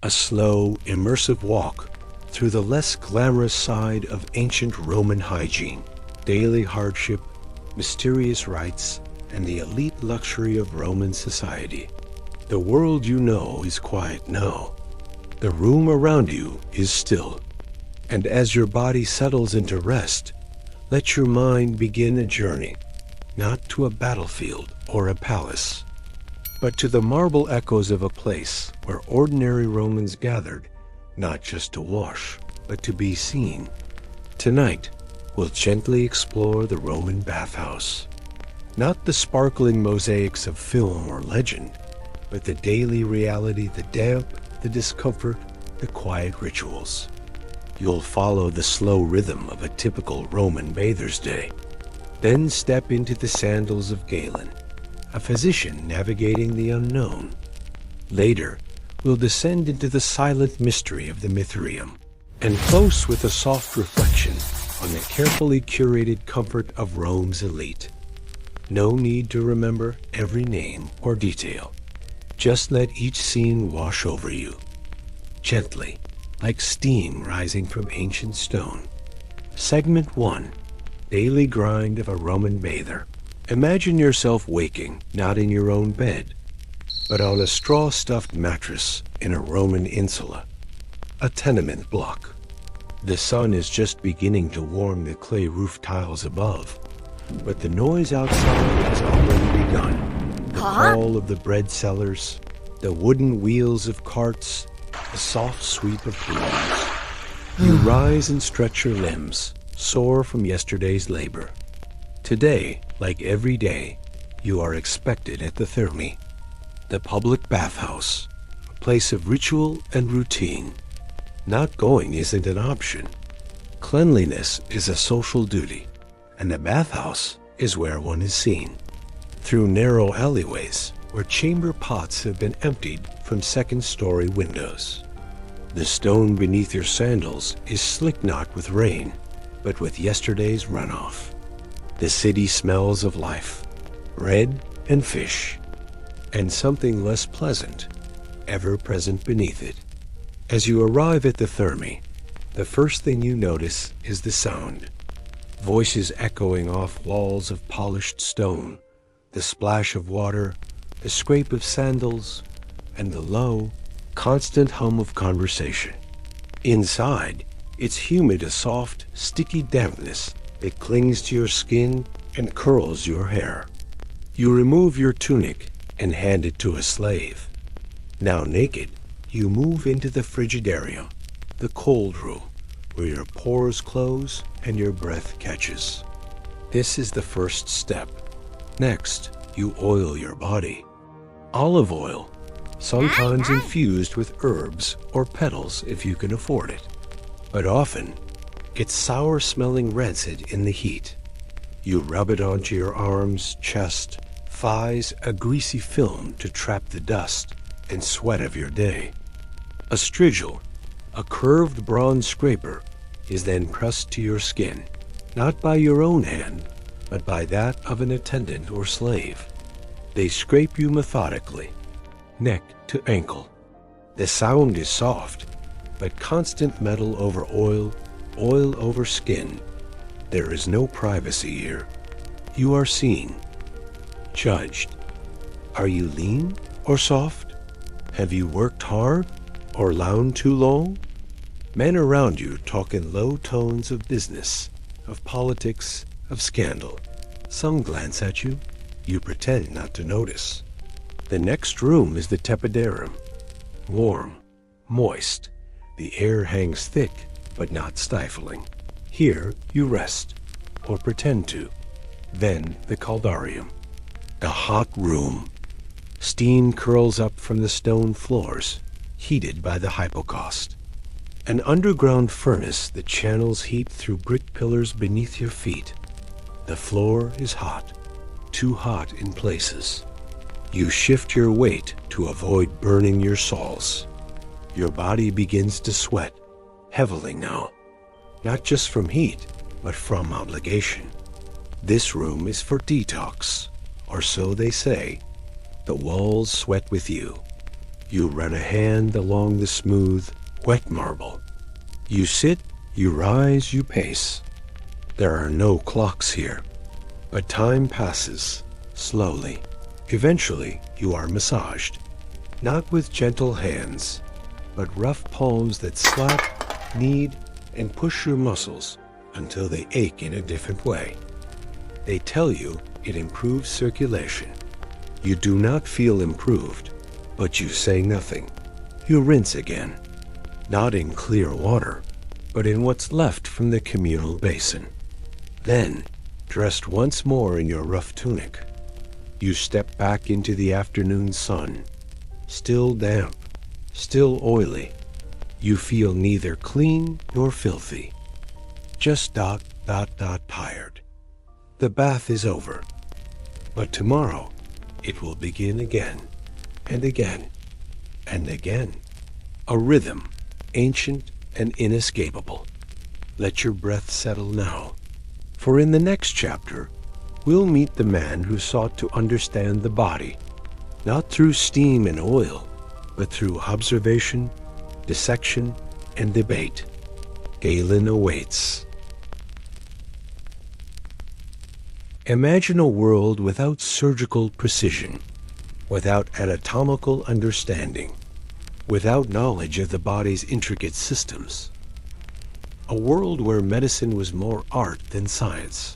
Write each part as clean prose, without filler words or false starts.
A slow, immersive walk through the less glamorous side of ancient Roman hygiene, daily hardship, mysterious rites, and the elite luxury of Roman society. The world you know is quiet now. The room around you is still. And as your body settles into rest, let your mind begin a journey, not to a battlefield or a palace, but to the marble echoes of a place where ordinary Romans gathered, not just to wash, but to be seen. Tonight, we'll gently explore the Roman bathhouse. Not the sparkling mosaics of film or legend, but the daily reality, the damp, the discomfort, the quiet rituals. You'll follow the slow rhythm of a typical Roman bather's day. Then step into the sandals of Galen, a physician navigating the unknown. Later, we'll descend into the silent mystery of the Mithrium, and close with a soft reflection on the carefully curated comfort of Rome's elite. No need to remember every name or detail. Just let each scene wash over you, gently, like steam rising from ancient stone. Segment 1. Daily grind of a Roman bather. Imagine yourself waking, not in your own bed, but on a straw-stuffed mattress in a Roman insula, a tenement block. The sun is just beginning to warm the clay roof tiles above, but the noise outside has already begun. The call of the bread sellers, the wooden wheels of carts, the soft sweep of brooms. You rise and stretch your limbs, sore from yesterday's labor. Today, like every day, you are expected at the Thermae, the public bathhouse, a place of ritual and routine. Not going isn't an option. Cleanliness is a social duty, and the bathhouse is where one is seen. Through narrow alleyways where chamber pots have been emptied from second-story windows. The stone beneath your sandals is slick not with rain, but with yesterday's runoff. The city smells of life, bread and fish, and something less pleasant, ever present beneath it. As you arrive at the Thermae, the first thing you notice is the sound. Voices echoing off walls of polished stone, the splash of water, the scrape of sandals, and the low, constant hum of conversation. Inside, it's humid, a soft, sticky dampness that clings to your skin and curls your hair. You remove your tunic and hand it to a slave. Now naked, you move into the frigidarium, the cold room, where your pores close and your breath catches. This is the first step. Next, you oil your body. Olive oil, sometimes infused with herbs or petals if you can afford it. But often, it's sour-smelling rancid in the heat. You rub it onto your arms, chest, thighs, a greasy film to trap the dust and sweat of your day. A strigil, a curved bronze scraper, is then pressed to your skin, not by your own hand, but by that of an attendant or slave. They scrape you methodically, neck to ankle. The sound is soft, but constant metal over oil, oil over skin. There is no privacy here. You are seen, judged. Are you lean or soft? Have you worked hard or lounged too long? Men around you talk in low tones of business, of politics, of scandal. Some glance at you. You pretend not to notice. The next room is the tepidarium. Warm, moist. The air hangs thick, but not stifling. Here you rest, or pretend to. Then the caldarium. A hot room. Steam curls up from the stone floors, heated by the hypocaust. An underground furnace that channels heat through brick pillars beneath your feet. The floor is hot, too hot in places. You shift your weight to avoid burning your soles. Your body begins to sweat, heavily now, not just from heat, but from obligation. This room is for detox, or so they say. The walls sweat with you. You run a hand along the smooth, wet marble. You sit, you rise, you pace. There are no clocks here, but time passes slowly. Eventually, you are massaged, not with gentle hands, but rough palms that slap, knead, and push your muscles until they ache in a different way. They tell you it improves circulation. You do not feel improved, but you say nothing. You rinse again, not in clear water, but in what's left from the communal basin. Then, dressed once more in your rough tunic, you step back into the afternoon sun, still damp, still oily. You feel neither clean nor filthy, just tired. The bath is over, but tomorrow it will begin again, and again, and again. A rhythm, ancient and inescapable. Let your breath settle now, for in the next chapter, we'll meet the man who sought to understand the body, not through steam and oil, but through observation, dissection, and debate. Galen awaits. Imagine a world without surgical precision, without anatomical understanding, without knowledge of the body's intricate systems. A world where medicine was more art than science,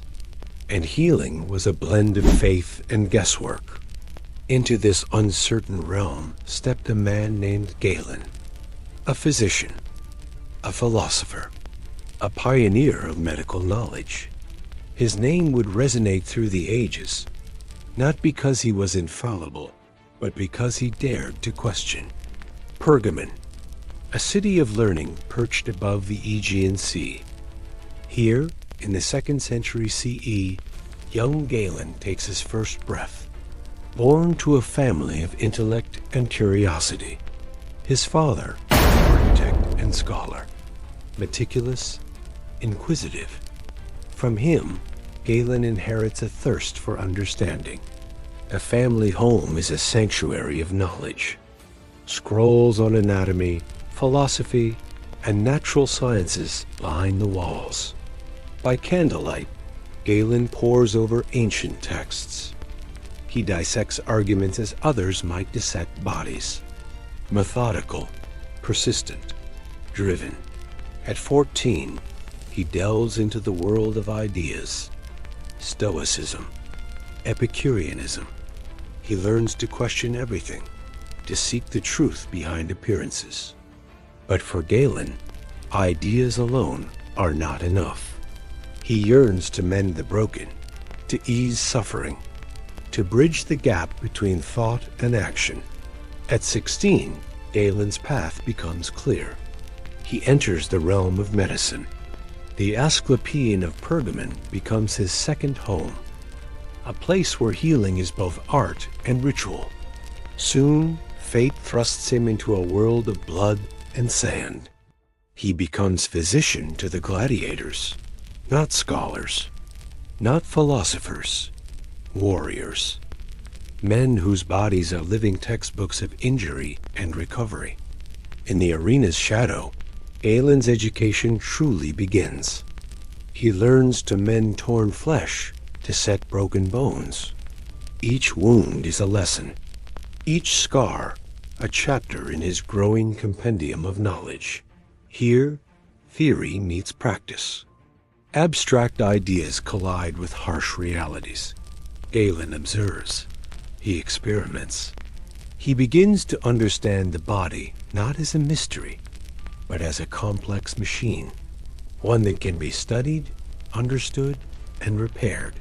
and healing was a blend of faith and guesswork. Into this uncertain realm stepped a man named Galen, a physician, a philosopher, a pioneer of medical knowledge. His name would resonate through the ages, not because he was infallible, but because he dared to question. Pergamon, a city of learning perched above the Aegean Sea. Here, in the 2nd century CE, young Galen takes his first breath, born to a family of intellect and curiosity. His father, architect and scholar, meticulous, inquisitive. From him, Galen inherits a thirst for understanding. A family home is a sanctuary of knowledge. Scrolls on anatomy, philosophy, and natural sciences line the walls. By candlelight, Galen pores over ancient texts. He dissects arguments as others might dissect bodies. Methodical, persistent, driven. At 14, he delves into the world of ideas. Stoicism, Epicureanism. He learns to question everything, to seek the truth behind appearances. But for Galen, ideas alone are not enough. He yearns to mend the broken, to ease suffering, to bridge the gap between thought and action. At 16, Galen's path becomes clear. He enters the realm of medicine. The Asclepieion of Pergamon becomes his second home, a place where healing is both art and ritual. Soon, fate thrusts him into a world of blood and sand. He becomes physician to the gladiators, not scholars, not philosophers, warriors, men whose bodies are living textbooks of injury and recovery. In the arena's shadow, Galen's education truly begins. He learns to mend torn flesh, to set broken bones. Each wound is a lesson, each scar a chapter in his growing compendium of knowledge. Here, theory meets practice. Abstract ideas collide with harsh realities. Galen observes. He experiments. He begins to understand the body not as a mystery, but as a complex machine, one that can be studied, understood, and repaired.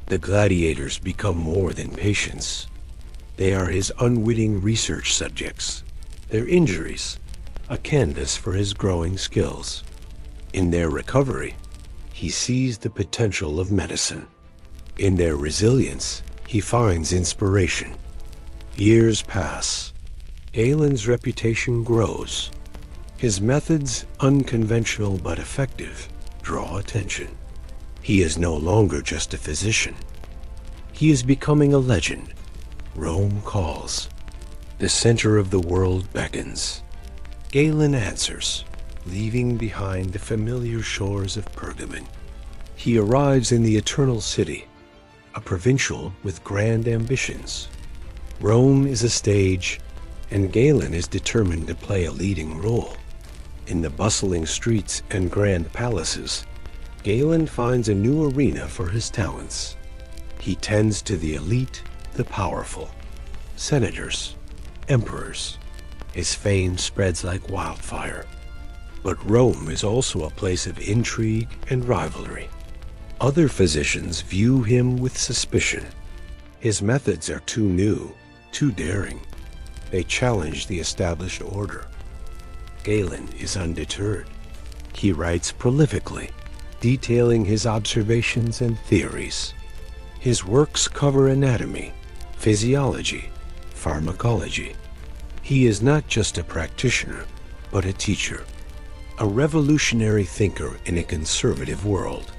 The gladiators become more than patients. They are his unwitting research subjects, their injuries, a canvas for his growing skills. In their recovery, he sees the potential of medicine. In their resilience, he finds inspiration. Years pass. Galen's reputation grows. His methods, unconventional but effective, draw attention. He is no longer just a physician. He is becoming a legend. Rome calls. The center of the world beckons. Galen answers, leaving behind the familiar shores of Pergamon. He arrives in the Eternal City, a provincial with grand ambitions. Rome is a stage, and Galen is determined to play a leading role. In the bustling streets and grand palaces, Galen finds a new arena for his talents. He tends to the elite, the powerful, senators, emperors. His fame spreads like wildfire. But Rome is also a place of intrigue and rivalry. Other physicians view him with suspicion. His methods are too new, too daring. They challenge the established order. Galen is undeterred. He writes prolifically, detailing his observations and theories. His works cover anatomy, physiology, pharmacology. He is not just a practitioner, but a teacher, a revolutionary thinker in a conservative world.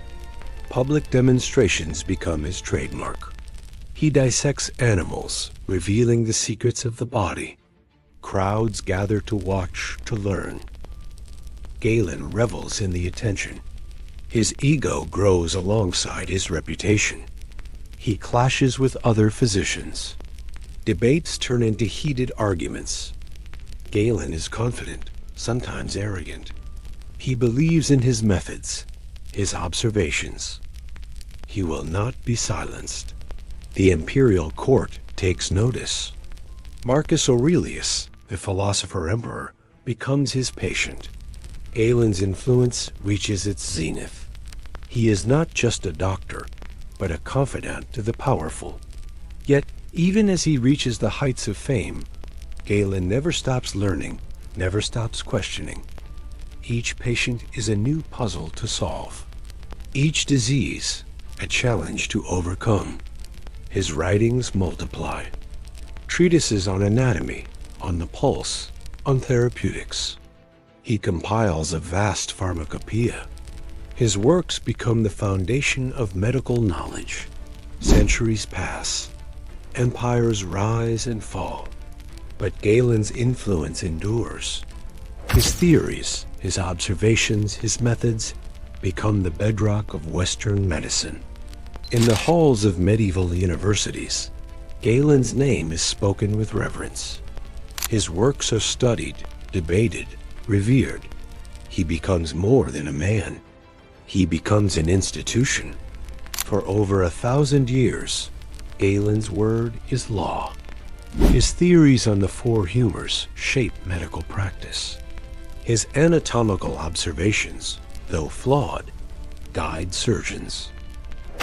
Public demonstrations become his trademark. He dissects animals, revealing the secrets of the body. Crowds gather to watch, to learn. Galen revels in the attention. His ego grows alongside his reputation. He clashes with other physicians. Debates turn into heated arguments. Galen is confident, sometimes arrogant. He believes in his methods, his observations. He will not be silenced. The imperial court takes notice. Marcus Aurelius, the philosopher emperor, becomes his patient. Galen's influence reaches its zenith. He is not just a doctor, but a confidant to the powerful. Yet, even as he reaches the heights of fame, Galen never stops learning, never stops questioning. Each patient is a new puzzle to solve. Each disease, a challenge to overcome. His writings multiply. Treatises on anatomy, on the pulse, on therapeutics. He compiles a vast pharmacopoeia. His works become the foundation of medical knowledge. Centuries pass. Empires rise and fall. But Galen's influence endures. His theories, his observations, his methods become the bedrock of Western medicine. In the halls of medieval universities, Galen's name is spoken with reverence. His works are studied, debated, revered. He becomes more than a man. He becomes an institution. For over 1,000 years, Galen's word is law. His theories on the four humors shape medical practice. His anatomical observations, though flawed, guide surgeons.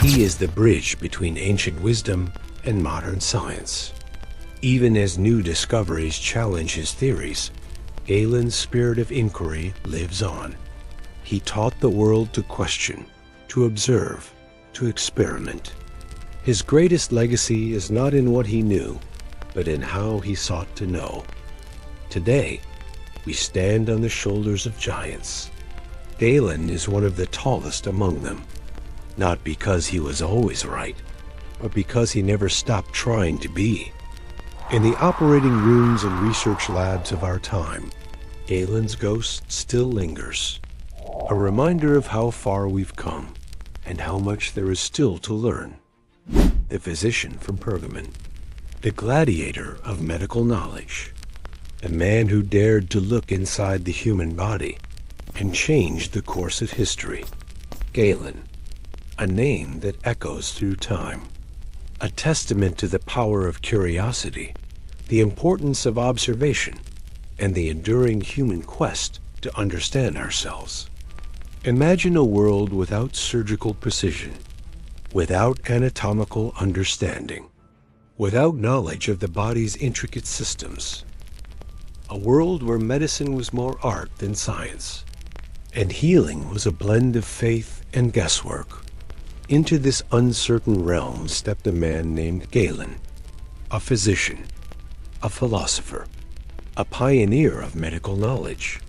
He is the bridge between ancient wisdom and modern science. Even as new discoveries challenge his theories, Galen's spirit of inquiry lives on. He taught the world to question, to observe, to experiment. His greatest legacy is not in what he knew, but in how he sought to know. Today, we stand on the shoulders of giants. Galen is one of the tallest among them, not because he was always right, but because he never stopped trying to be. In the operating rooms and research labs of our time, Galen's ghost still lingers, a reminder of how far we've come and how much there is still to learn. The physician from Pergamon, the gladiator of medical knowledge, a man who dared to look inside the human body and change the course of history. Galen, a name that echoes through time, a testament to the power of curiosity, the importance of observation, and the enduring human quest to understand ourselves. Imagine a world without surgical precision, without anatomical understanding, without knowledge of the body's intricate systems. A world where medicine was more art than science, and healing was a blend of faith and guesswork. Into this uncertain realm stepped a man named Galen, a physician, a philosopher, a pioneer of medical knowledge.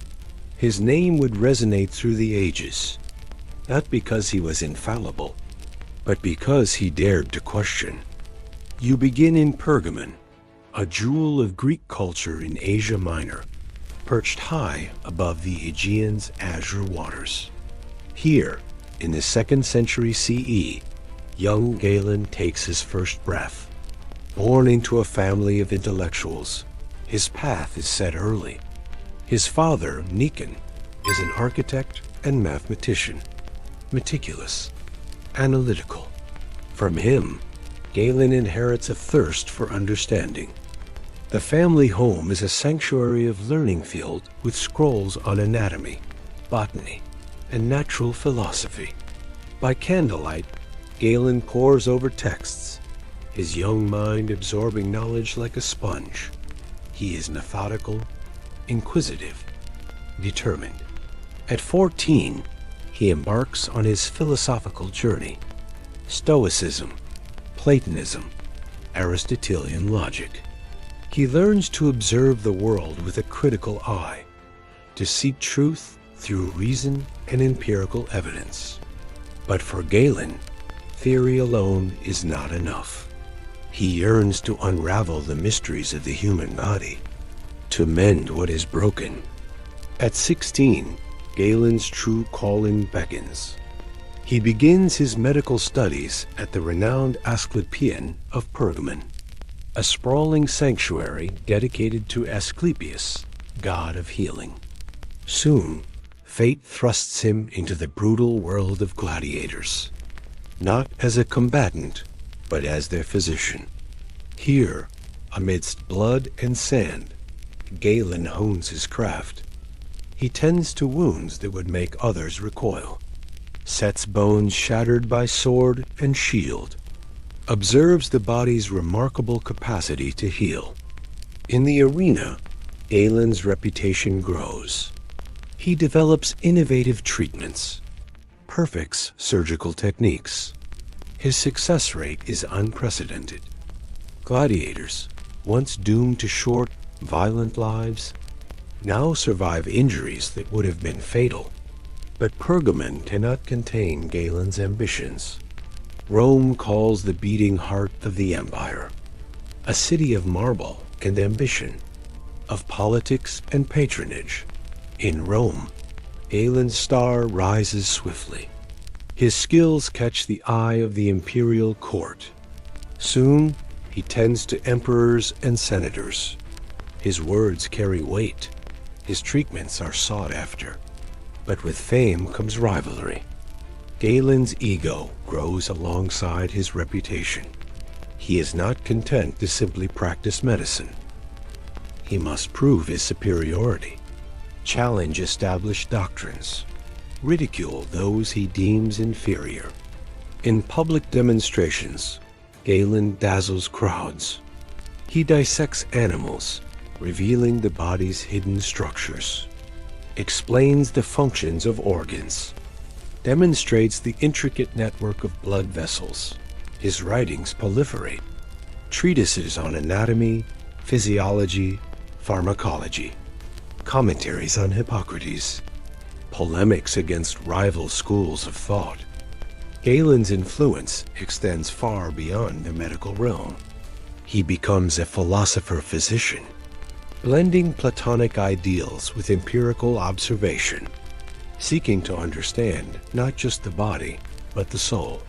His name would resonate through the ages, not because he was infallible, but because he dared to question. You begin in Pergamon, a jewel of Greek culture in Asia Minor, perched high above the Aegean's azure waters. Here, in the 2nd century CE, young Galen takes his first breath. Born into a family of intellectuals, his path is set early. His father, Nikon, is an architect and mathematician, meticulous, analytical. From him, Galen inherits a thirst for understanding. The family home is a sanctuary of learning filled with scrolls on anatomy, botany, and natural philosophy. By candlelight, Galen pores over texts, his young mind absorbing knowledge like a sponge. He is methodical, inquisitive, determined. At 14, he embarks on his philosophical journey: Stoicism, Platonism, Aristotelian logic. He learns to observe the world with a critical eye, to seek truth through reason and empirical evidence. But for Galen, theory alone is not enough. He yearns to unravel the mysteries of the human body, to mend what is broken. At 16, Galen's true calling beckons. He begins his medical studies at the renowned Asclepieion of Pergamon, a sprawling sanctuary dedicated to Asclepius, god of healing. Soon, fate thrusts him into the brutal world of gladiators, not as a combatant, but as their physician. Here, amidst blood and sand, Galen hones his craft. He tends to wounds that would make others recoil, sets bones shattered by sword and shield, observes the body's remarkable capacity to heal. In the arena, Galen's reputation grows. He develops innovative treatments, perfects surgical techniques. His success rate is unprecedented. Gladiators, once doomed to short, violent lives, now survive injuries that would have been fatal. But Pergamon cannot contain Galen's ambitions. Rome calls the beating heart of the empire, a city of marble and ambition, of politics and patronage. In Rome, Galen's star rises swiftly. His skills catch the eye of the imperial court. Soon, he tends to emperors and senators. His words carry weight. His treatments are sought after. But with fame comes rivalry. Galen's ego grows alongside his reputation. He is not content to simply practice medicine. He must prove his superiority, challenge established doctrines, ridicule those he deems inferior. In public demonstrations, Galen dazzles crowds. He dissects animals, revealing the body's hidden structures, explains the functions of organs, demonstrates the intricate network of blood vessels. His writings proliferate: treatises on anatomy, physiology, pharmacology, commentaries on Hippocrates, polemics against rival schools of thought. Galen's influence extends far beyond the medical realm. He becomes a philosopher-physician, blending Platonic ideals with empirical observation, seeking to understand not just the body, but the soul.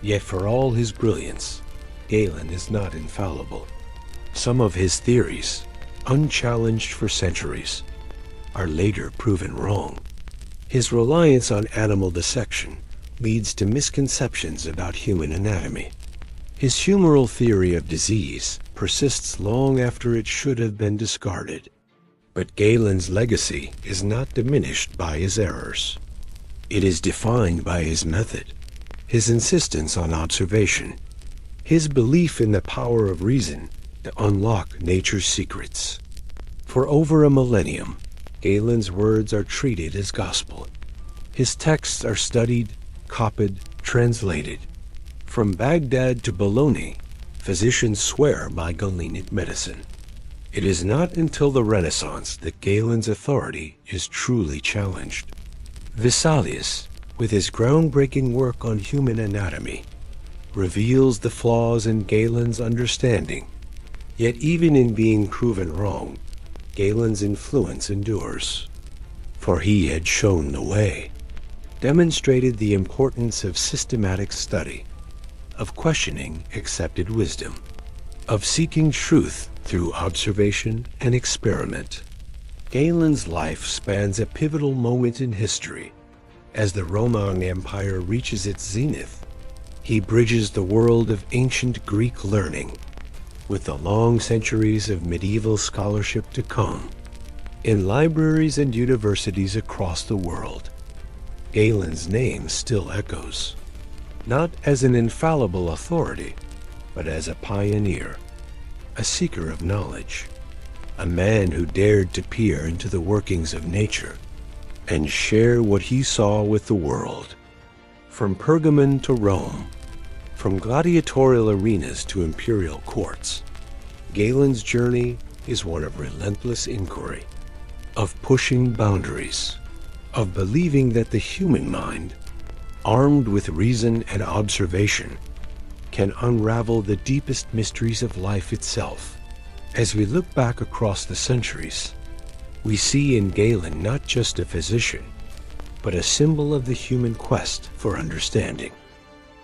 Yet for all his brilliance, Galen is not infallible. Some of his theories, unchallenged for centuries, are later proven wrong. His reliance on animal dissection leads to misconceptions about human anatomy. His humoral theory of disease persists long after it should have been discarded. But Galen's legacy is not diminished by his errors. It is defined by his method, his insistence on observation, his belief in the power of reason to unlock nature's secrets. For over a millennium, Galen's words are treated as gospel. His texts are studied, copied, translated. From Baghdad to Bologna, physicians swear by Galenic medicine. It is not until the Renaissance that Galen's authority is truly challenged. Vesalius, with his groundbreaking work on human anatomy, reveals the flaws in Galen's understanding. Yet even in being proven wrong, Galen's influence endures. For he had shown the way, demonstrated the importance of systematic study, of questioning accepted wisdom, of seeking truth through observation and experiment. Galen's life spans a pivotal moment in history. As the Roman Empire reaches its zenith, he bridges the world of ancient Greek learning with the long centuries of medieval scholarship to come. In libraries and universities across the world, Galen's name still echoes, not as an infallible authority, but as a pioneer, a seeker of knowledge, a man who dared to peer into the workings of nature and share what he saw with the world. From Pergamon to Rome, from gladiatorial arenas to imperial courts, Galen's journey is one of relentless inquiry, of pushing boundaries, of believing that the human mind, armed with reason and observation, can unravel the deepest mysteries of life itself. As we look back across the centuries, we see in Galen not just a physician, but a symbol of the human quest for understanding.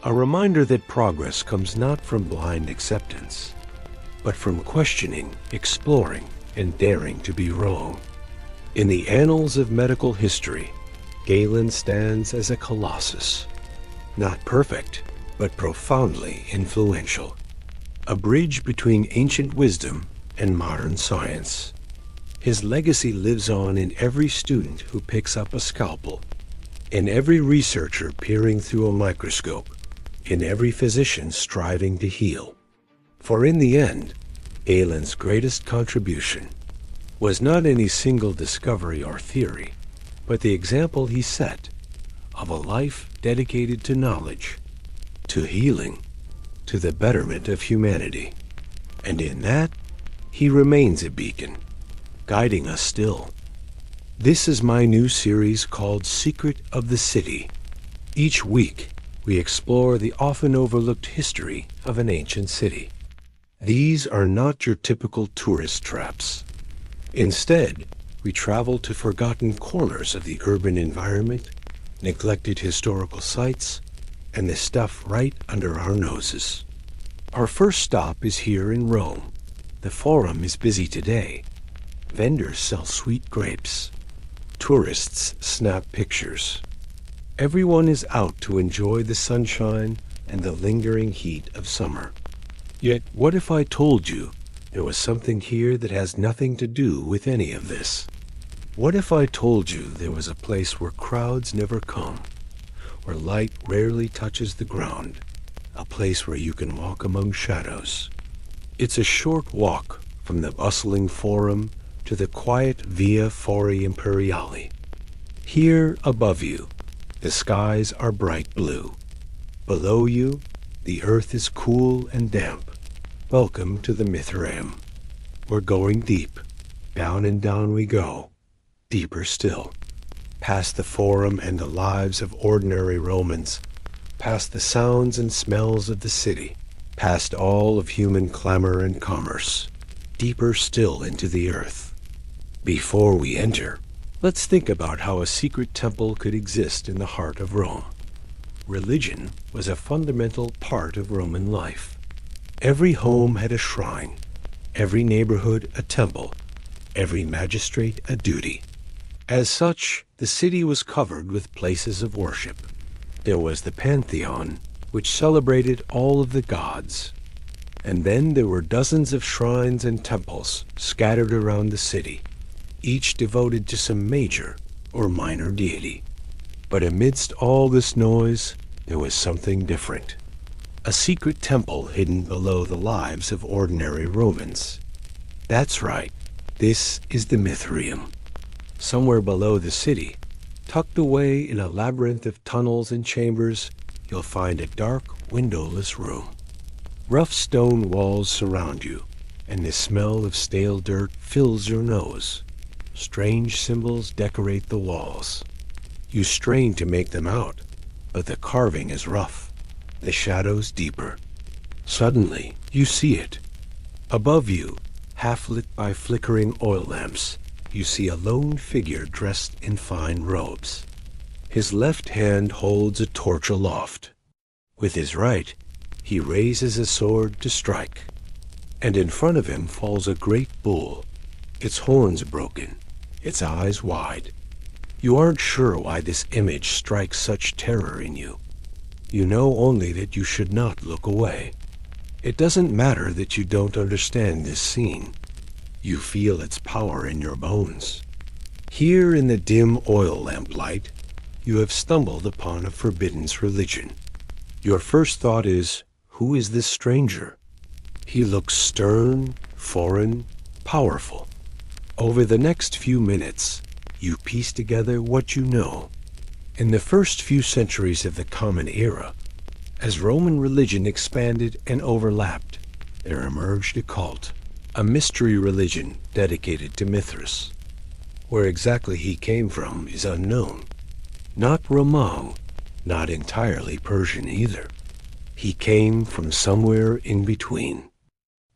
A reminder that progress comes not from blind acceptance, but from questioning, exploring, and daring to be wrong. In the annals of medical history, Galen stands as a colossus, not perfect, but profoundly influential, a bridge between ancient wisdom and modern science. His legacy lives on in every student who picks up a scalpel, in every researcher peering through a microscope, in every physician striving to heal. For in the end, Galen's greatest contribution was not any single discovery or theory, but the example he set of a life dedicated to knowledge, to healing, to the betterment of humanity. And in that, he remains a beacon, guiding us still. This is my new series called Secret of the City. Each week, we explore the often overlooked history of an ancient city. These are not your typical tourist traps. Instead, we travel to forgotten corners of the urban environment, neglected historical sites, and the stuff right under our noses. Our first stop is here in Rome. The Forum is busy today. Vendors sell sweet grapes. Tourists snap pictures. Everyone is out to enjoy the sunshine and the lingering heat of summer. Yet, what if I told you there was something here that has nothing to do with any of this? What if I told you there was a place where crowds never come, where light rarely touches the ground, a place where you can walk among shadows? It's a short walk from the bustling Forum to the quiet Via Fori Imperiali. Here above you, the skies are bright blue. Below you, the earth is cool and damp. Welcome to the Mithraeum. We're going deep. Down and down we go. Deeper still. Past the Forum and the lives of ordinary Romans. Past the sounds and smells of the city. Past all of human clamor and commerce. Deeper still into the earth. Before we enter, let's think about how a secret temple could exist in the heart of Rome. Religion was a fundamental part of Roman life. Every home had a shrine, every neighborhood a temple, every magistrate a duty. As such, the city was covered with places of worship. There was the Pantheon, which celebrated all of the gods. And then there were dozens of shrines and temples scattered around the city, each devoted to some major or minor deity. But amidst all this noise, there was something different. A secret temple hidden below the lives of ordinary Romans. That's right, this is the Mithraeum. Somewhere below the city, tucked away in a labyrinth of tunnels and chambers, you'll find a dark, windowless room. Rough stone walls surround you, and the smell of stale dirt fills your nose. Strange symbols decorate the walls. You strain to make them out, but the carving is rough, the shadows deeper. Suddenly, you see it. Above you, half lit by flickering oil lamps, you see a lone figure dressed in fine robes. His left hand holds a torch aloft. With his right, he raises a sword to strike. And in front of him falls a great bull, its horns broken, its eyes wide. You aren't sure why this image strikes such terror in you. You know only that you should not look away. It doesn't matter that you don't understand this scene. You feel its power in your bones. Here in the dim oil lamp light, you have stumbled upon a forbidden religion. Your first thought is, who is this stranger? He looks stern, foreign, powerful. Over the next few minutes, you piece together what you know. In the first few centuries of the Common Era, as Roman religion expanded and overlapped, there emerged a cult, a mystery religion dedicated to Mithras. Where exactly he came from is unknown. Not Roman, not entirely Persian either. He came from somewhere in between.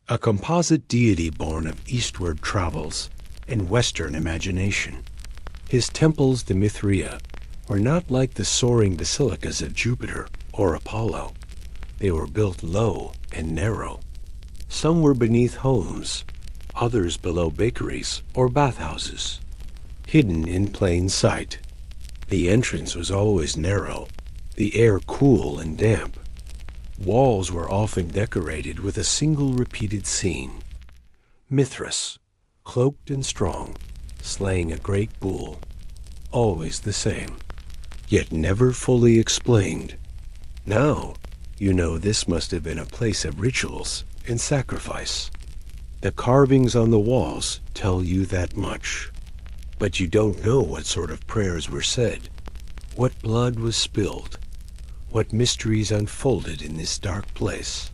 A composite deity born of eastward travels and Western imagination. His temples de Mithria were not like the soaring basilicas of Jupiter or Apollo. They were built low and narrow. Some were beneath homes, others below bakeries or bathhouses, hidden in plain sight. The entrance was always narrow, the air cool and damp. Walls were often decorated with a single repeated scene. Mithras, cloaked and strong, slaying a great bull. Always the same, yet never fully explained. Now, you know this must have been a place of rituals and sacrifice. The carvings on the walls tell you that much. But you don't know what sort of prayers were said, what blood was spilled, what mysteries unfolded in this dark place.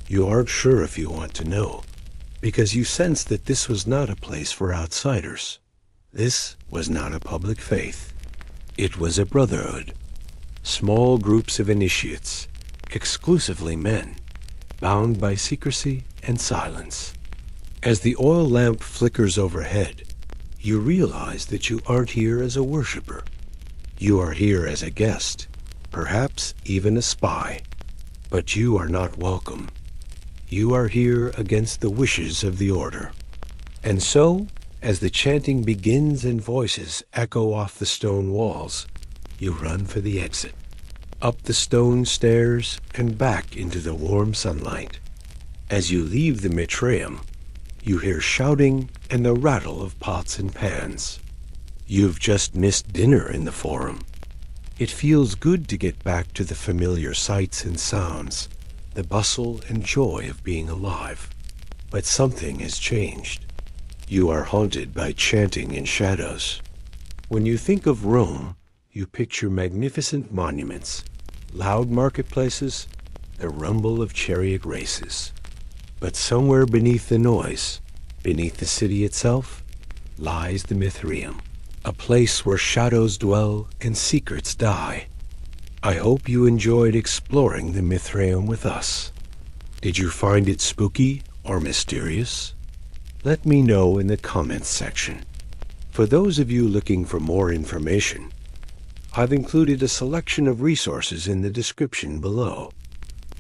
You aren't sure if you want to know, because you sense that this was not a place for outsiders. This was not a public faith. It was a brotherhood. Small groups of initiates, exclusively men, bound by secrecy and silence. As the oil lamp flickers overhead, you realize that you aren't here as a worshiper. You are here as a guest, perhaps even a spy. But you are not welcome. You are here against the wishes of the order. And so, as the chanting begins and voices echo off the stone walls, you run for the exit, up the stone stairs and back into the warm sunlight. As you leave the Mitrium, you hear shouting and the rattle of pots and pans. You've just missed dinner in the Forum. It feels good to get back to the familiar sights and sounds, the bustle and joy of being alive. But something has changed. You are haunted by chanting and shadows. When you think of Rome, you picture magnificent monuments, loud marketplaces, the rumble of chariot races. But somewhere beneath the noise, beneath the city itself, lies the Mitrium, a place where shadows dwell and secrets die. I hope you enjoyed exploring the Mitrium with us. Did you find it spooky or mysterious? Let me know in the comments section. For those of you looking for more information, I've included a selection of resources in the description below.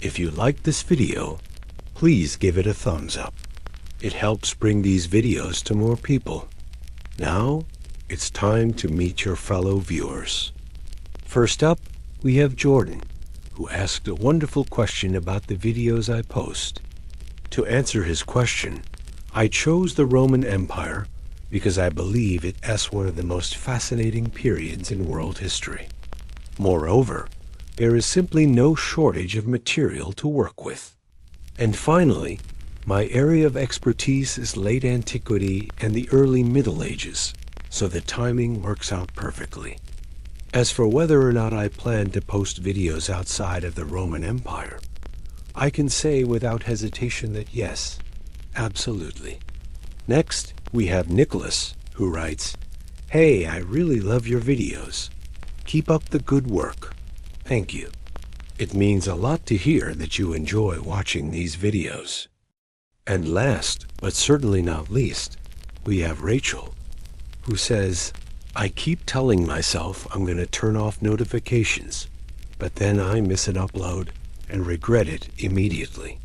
If you liked this video, please give it a thumbs up. It helps bring these videos to more people. Now, it's time to meet your fellow viewers. First up, we have Jordan, who asked a wonderful question about the videos I post. To answer his question, I chose the Roman Empire because I believe it as one of the most fascinating periods in world history. Moreover, there is simply no shortage of material to work with. And finally, my area of expertise is late antiquity and the early Middle Ages, so the timing works out perfectly. As for whether or not I plan to post videos outside of the Roman Empire, I can say without hesitation that yes, absolutely. Next, we have Nicholas, who writes, "Hey, I really love your videos. Keep up the good work. Thank you. It means a lot to hear that you enjoy watching these videos." And last, but certainly not least, we have Rachel, who says, I keep telling myself I'm going to turn off notifications, but then I miss an upload and regret it immediately.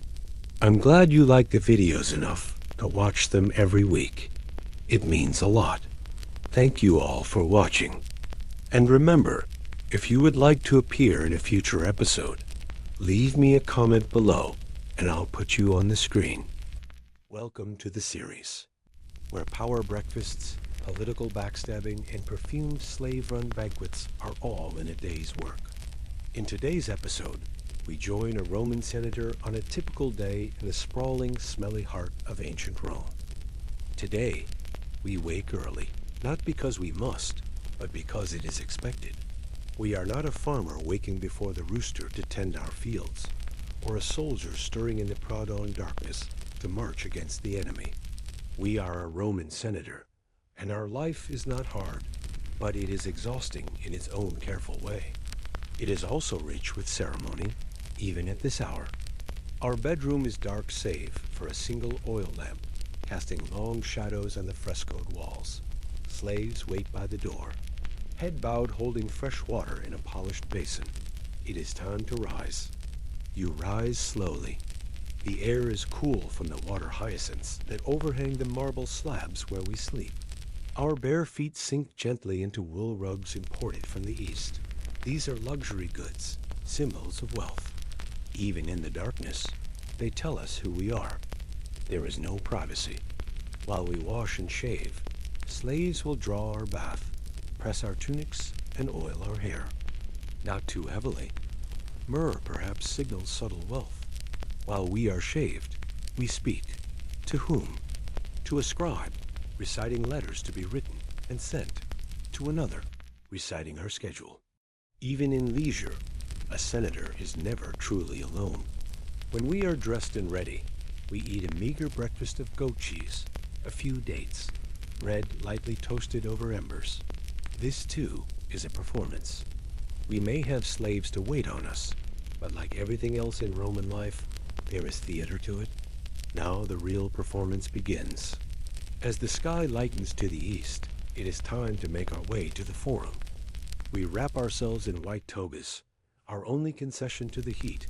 I'm glad you like the videos enough to watch them every week. It means a lot. Thank you all for watching. And remember, if you would like to appear in a future episode, leave me a comment below and I'll put you on the screen. Welcome to the series, where power breakfasts, political backstabbing, and perfumed slave-run banquets are all in a day's work. In today's episode, we join a Roman senator on a typical day in the sprawling, smelly heart of ancient Rome. Today, we wake early, not because we must, but because it is expected. We are not a farmer waking before the rooster to tend our fields, or a soldier stirring in the pre-dawn darkness to march against the enemy. We are a Roman senator, and our life is not hard, but it is exhausting in its own careful way. It is also rich with ceremony, even at this hour. Our bedroom is dark save for a single oil lamp, casting long shadows on the frescoed walls. Slaves wait by the door, head bowed holding fresh water in a polished basin. It is time to rise. You rise slowly. The air is cool from the water hyacinths that overhang the marble slabs where we sleep. Our bare feet sink gently into wool rugs imported from the east. These are luxury goods, symbols of wealth. Even in the darkness, they tell us who we are. There is no privacy. While we wash and shave, slaves will draw our bath, press our tunics, and oil our hair. Not too heavily. Myrrh perhaps signals subtle wealth. While we are shaved, we speak. To whom? To a scribe, reciting letters to be written and sent. To another, reciting her schedule. Even in leisure, a senator is never truly alone. When we are dressed and ready, we eat a meager breakfast of goat cheese, a few dates, bread lightly toasted over embers. This, too, is a performance. We may have slaves to wait on us, but like everything else in Roman life, there is theater to it. Now the real performance begins. As the sky lightens to the east, it is time to make our way to the forum. We wrap ourselves in white togas, our only concession to the heat,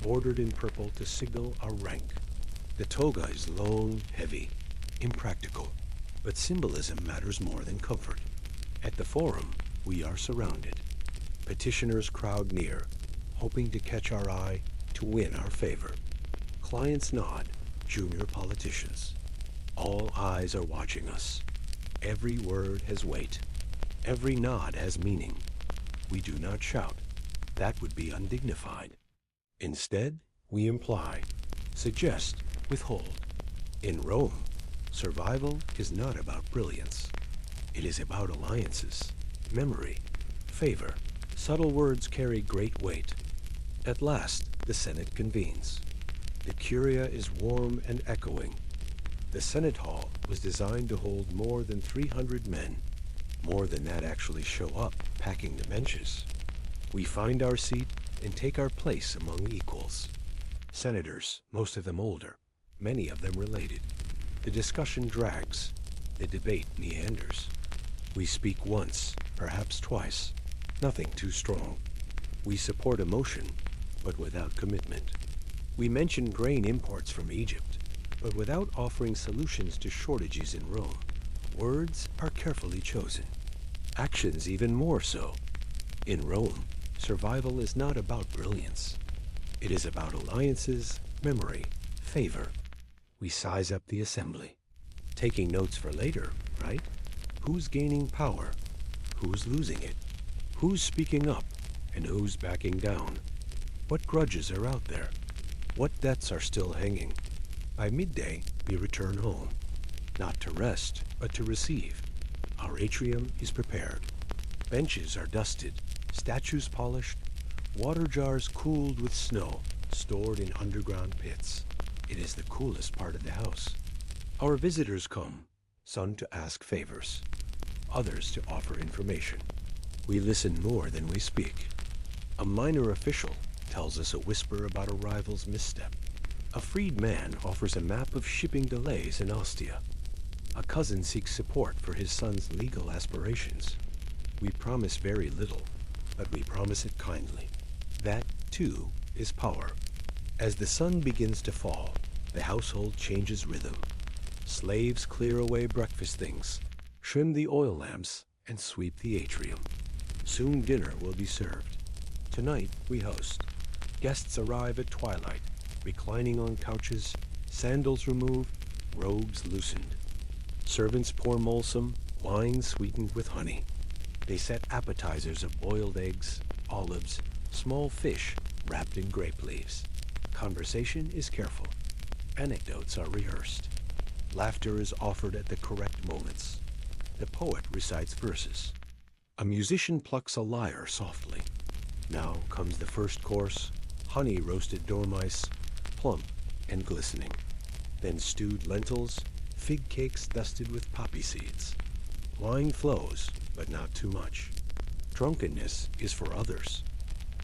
bordered in purple to signal our rank. The toga is long, heavy, impractical, but symbolism matters more than comfort. At the forum, we are surrounded. Petitioners crowd near, hoping to catch our eye, to win our favor. Clients nod, junior politicians. All eyes are watching us. Every word has weight. Every nod has meaning. We do not shout. That would be undignified. Instead, we imply, suggest, withhold. In Rome, survival is not about brilliance. It is about alliances, memory, favor. Subtle words carry great weight. At last, the Senate convenes. The curia is warm and echoing. The Senate Hall was designed to hold more than 300 men. More than that actually show up, packing the benches. We find our seat and take our place among equals. Senators, most of them older, many of them related. The discussion drags. The debate meanders. We speak once, perhaps twice. Nothing too strong. We support emotion, but without commitment. We mention grain imports from Egypt, but without offering solutions to shortages in Rome. Words are carefully chosen. Actions even more so. In Rome, survival is not about brilliance. It is about alliances, memory, favor. We size up the assembly. Taking notes for later, right? Who's gaining power? Who's losing it? Who's speaking up? And who's backing down? What grudges are out there? What debts are still hanging? By midday, we return home. Not to rest, but to receive. Our atrium is prepared. Benches are dusted, statues polished, water jars cooled with snow, stored in underground pits. It is the coolest part of the house. Our visitors come, some to ask favors, others to offer information. We listen more than we speak. A minor official tells us a whisper about a rival's misstep. A freed man offers a map of shipping delays in Ostia. A cousin seeks support for his son's legal aspirations. We promise very little, but we promise it kindly. That, too, is power. As the sun begins to fall, the household changes rhythm. Slaves clear away breakfast things, trim the oil lamps, and sweep the atrium. Soon dinner will be served. Tonight we host. Guests arrive at twilight, reclining on couches, sandals removed, robes loosened. Servants pour molsum, wine sweetened with honey. They set appetizers of boiled eggs, olives, small fish wrapped in grape leaves. Conversation is careful. Anecdotes are rehearsed. Laughter is offered at the correct moments. The poet recites verses. A musician plucks a lyre softly. Now comes the first course, honey-roasted dormice, plump and glistening. Then stewed lentils, fig cakes dusted with poppy seeds. Wine flows, but not too much. Drunkenness is for others.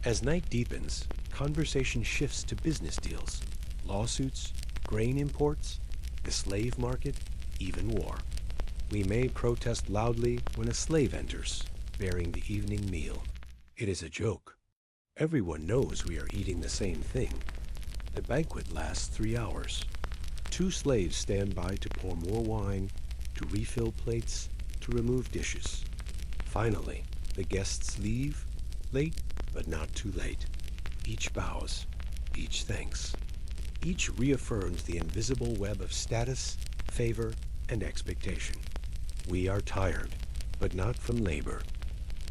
As night deepens, conversation shifts to business deals, lawsuits, grain imports, the slave market, even war. We may protest loudly when a slave enters, bearing the evening meal. It is a joke. Everyone knows we are eating the same thing. The banquet lasts 3 hours. 2 slaves stand by to pour more wine, to refill plates, to remove dishes. Finally, the guests leave, late but not too late. Each bows, each thanks. Each reaffirms the invisible web of status, favor, and expectation. We are tired, but not from labor.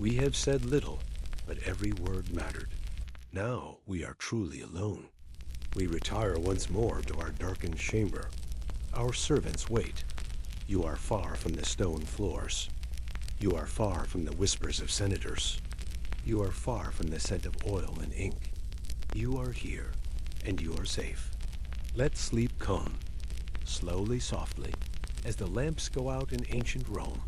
We have said little, but every word mattered. Now we are truly alone. We retire once more to our darkened chamber. Our servants wait. You are far from the stone floors. You are far from the whispers of senators. You are far from the scent of oil and ink. You are here, and you are safe. Let sleep come, slowly, softly, as the lamps go out in ancient Rome.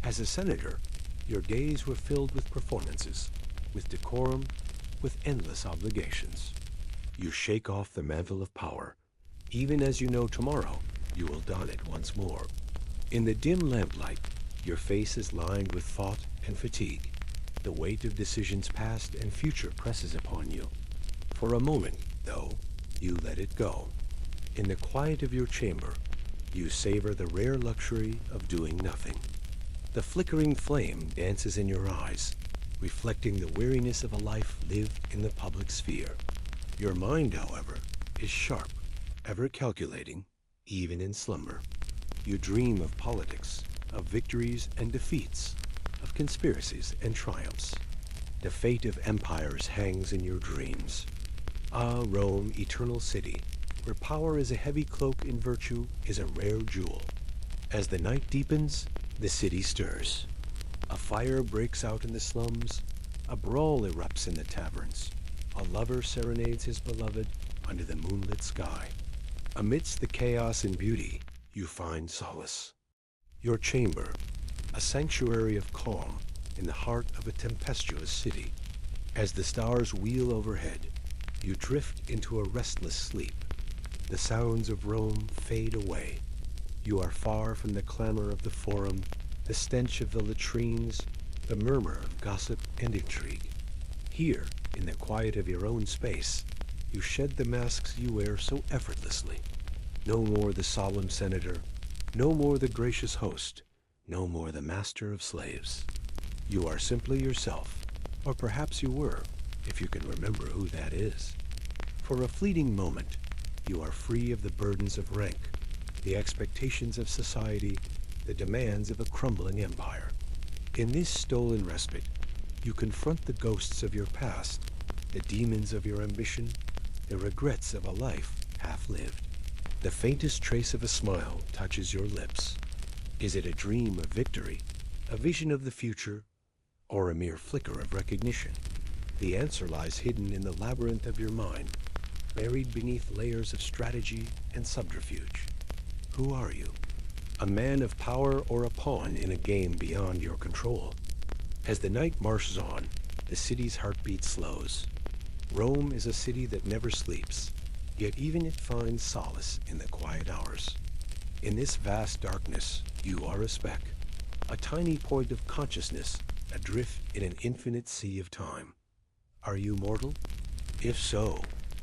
As a senator, your days were filled with performances, with decorum, with endless obligations. You shake off the mantle of power, even as you know tomorrow you will don it once more. In the dim lamplight, your face is lined with thought and fatigue. The weight of decisions past and future presses upon you. For a moment, though, you let it go. In the quiet of your chamber, you savor the rare luxury of doing nothing. The flickering flame dances in your eyes, reflecting the weariness of a life lived in the public sphere. Your mind, however, is sharp, ever calculating, even in slumber. You dream of politics, of victories and defeats, of conspiracies and triumphs. The fate of empires hangs in your dreams. Ah, Rome, eternal city, where power is a heavy cloak and virtue is a rare jewel. As the night deepens, the city stirs. A fire breaks out in the slums, a brawl erupts in the taverns. A lover serenades his beloved under the moonlit sky. Amidst the chaos and beauty, you find solace. Your chamber, a sanctuary of calm in the heart of a tempestuous city. As the stars wheel overhead, you drift into a restless sleep. The sounds of Rome fade away. You are far from the clamor of the forum, the stench of the latrines, the murmur of gossip and intrigue. Here, in the quiet of your own space, you shed the masks you wear so effortlessly. No more the solemn senator, no more the gracious host, no more the master of slaves. You are simply yourself, or perhaps you were, if you can remember who that is. For a fleeting moment, you are free of the burdens of rank, the expectations of society, the demands of a crumbling empire. In this stolen respite, you confront the ghosts of your past, the demons of your ambition, the regrets of a life half-lived. The faintest trace of a smile touches your lips. Is it a dream of victory, a vision of the future, or a mere flicker of recognition? The answer lies hidden in the labyrinth of your mind, buried beneath layers of strategy and subterfuge. Who are you? A man of power or a pawn in a game beyond your control? As the night marches on, the city's heartbeat slows. Rome is a city that never sleeps. yet even it finds solace in the quiet hours. In this vast darkness, you are a speck, a tiny point of consciousness adrift in an infinite sea of time. Are you mortal? If so,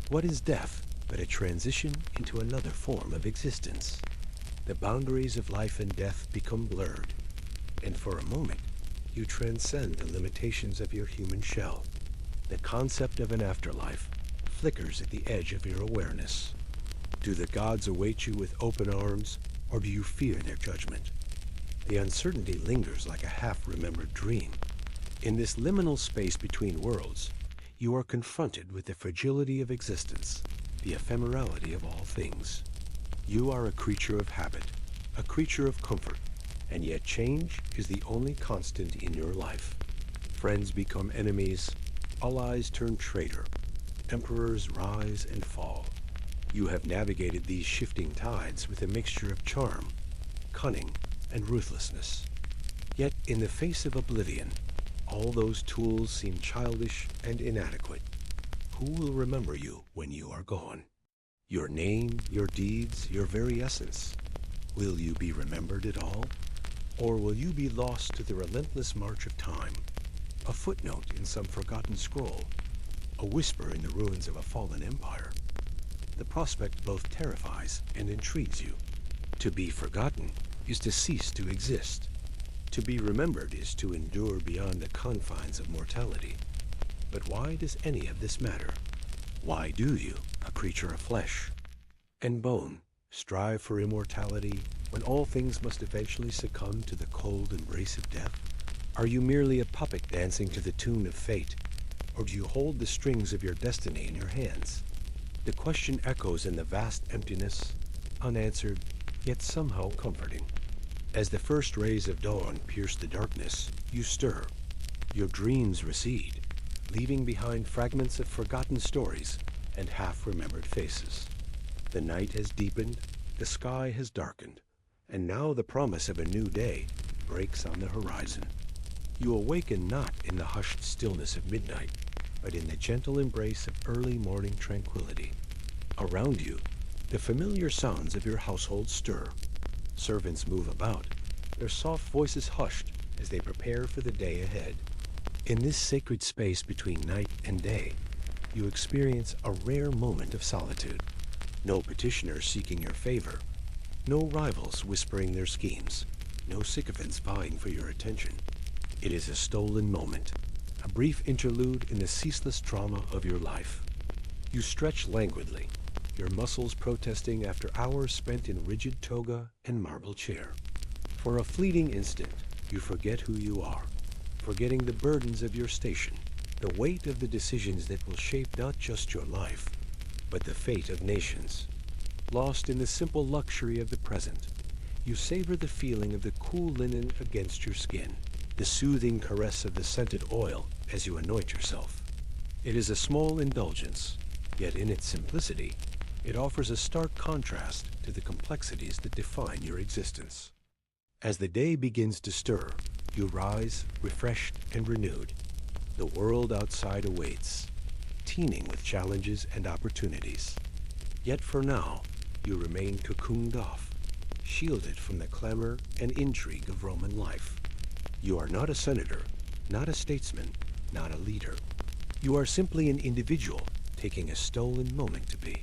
what is death but a transition into another form of existence? The boundaries of life and death become blurred, and for a moment, you transcend the limitations of your human shell. The concept of an afterlife flickers at the edge of your awareness. Do the gods await you with open arms, or do you fear their judgment? The uncertainty lingers like a half-remembered dream. In this liminal space between worlds, you are confronted with the fragility of existence, the ephemerality of all things. You are a creature of habit, a creature of comfort, and yet change is the only constant in your life. Friends become enemies, allies turn traitor, emperors rise and fall. You have navigated these shifting tides with a mixture of charm, cunning, and ruthlessness. Yet in the face of oblivion, all those tools seem childish and inadequate. Who will remember you when you are gone? Your name, your deeds, your very essence. Will you be remembered at all? Or will you be lost to the relentless march of time? A footnote in some forgotten scroll, a whisper in the ruins of a fallen empire. The prospect both terrifies and intrigues you. To be forgotten is to cease to exist. To be remembered is to endure beyond the confines of mortality. But why does any of this matter? Why do you, a creature of flesh and bone, strive for immortality when all things must eventually succumb to the cold embrace of death? Are you merely a puppet dancing to the tune of fate, or do you hold the strings of your destiny in your hands? The question echoes in the vast emptiness, unanswered, yet somehow comforting. As the first rays of dawn pierce the darkness, you stir. Your dreams recede, leaving behind fragments of forgotten stories and half-remembered faces. The night has deepened, the sky has darkened, and now the promise of a new day breaks on the horizon. You awaken not in the hushed stillness of midnight, but in the gentle embrace of early morning tranquility. Around you, the familiar sounds of your household stir. Servants move about, their soft voices hushed as they prepare for the day ahead. In this sacred space between night and day, you experience a rare moment of solitude. No petitioner seeking your favor, no rivals whispering their schemes, no sycophants vying for your attention. It is a stolen moment, a brief interlude in the ceaseless drama of your life. You stretch languidly, your muscles protesting after hours spent in rigid toga and marble chair. For a fleeting instant, you forget who you are, forgetting the burdens of your station, the weight of the decisions that will shape not just your life, but the fate of nations. Lost in the simple luxury of the present, you savor the feeling of the cool linen against your skin, the soothing caress of the scented oil as you anoint yourself. It is a small indulgence, yet in its simplicity, it offers a stark contrast to the complexities that define your existence. As the day begins to stir, you rise, refreshed and renewed. The world outside awaits, teeming with challenges and opportunities. Yet for now, you remain cocooned off, shielded from the clamor and intrigue of Roman life. You are not a senator, not a statesman, not a leader. You are simply an individual taking a stolen moment to be.